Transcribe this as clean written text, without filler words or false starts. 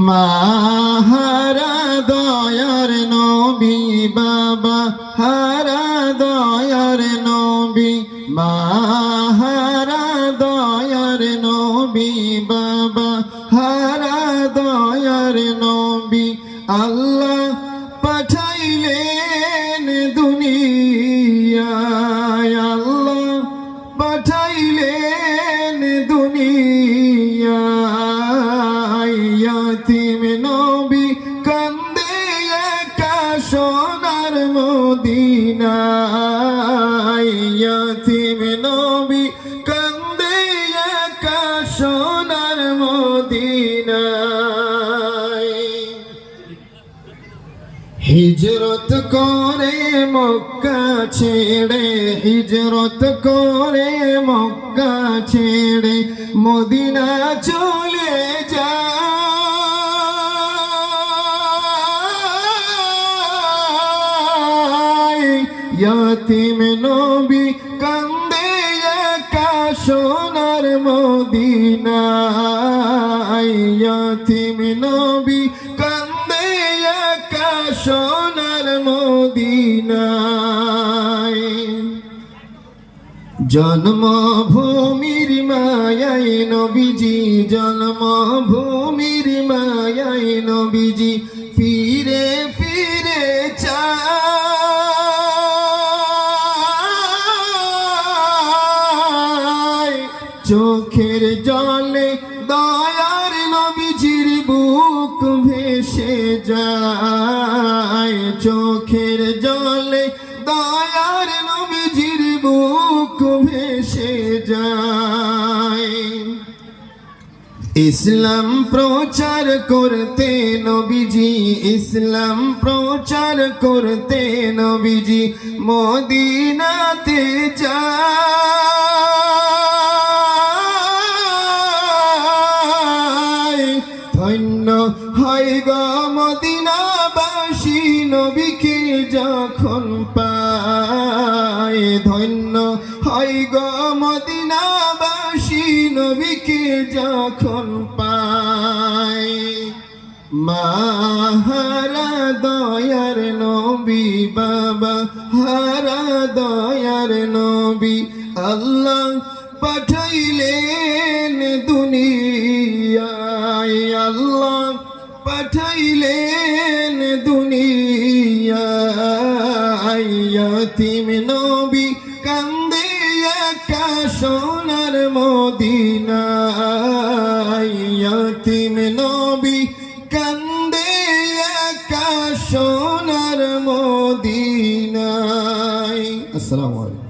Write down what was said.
মাহারা দয়ার নবী বাবা হারা দয়ার নবী মাহারা দয়ার নবী বাবা হারা দয়ার নবী আল্লাহ পাঠাইলেন দুনিয়ায় আল্লাহ পাঠাইলেন দুনিয়ায় ইয়াতীম নবী কান্দে একা সোনার মদিনায় ইয়াতীম নবী কান্দে একা সোনার মদিনায় হিজরত করে মক্কা ছেড়ে হিজরত করে মক্কা ছেড়ে মদিনা চলে যায় ইয়াতীম নবী কান্দে একা সোনার মদিনায় ইয়াতীম নবী কান্দে একা সোনার মদিনায় জন্মভূমির মায়ায় নবীজি জন্মভূমির মায়ায় নবীজি ফিরে ফিরে চায় চোখের জলে দয়ার নবীজির বুক ভেসে যায় চোখের জলে দয়ার নবীজির বুক ভেসে যায় ইসলাম প্রচার করতে নবীজি ইসলাম প্রচার করতে নবীজি মদিনাতে যায় ধন্য হয় গো মদিনাবাসী নবীকে যখন পায় ধন্য হয় গো মদিনাবাসী নবীকে যখন পায় মাহারা দয়ার নবী বাবা হারা দয়ার নবী আল্লাহ পাঠাইলেন দুনিয়ায় আল্লাহ পাঠাইলেন দুনিয়ায় ইয়াতীম নবী কান্দে একা সোনার মদিনায় ইয়াতীম নবী কান্দে একা সোনার মদিনায়। আসসালামু আলাইকুম।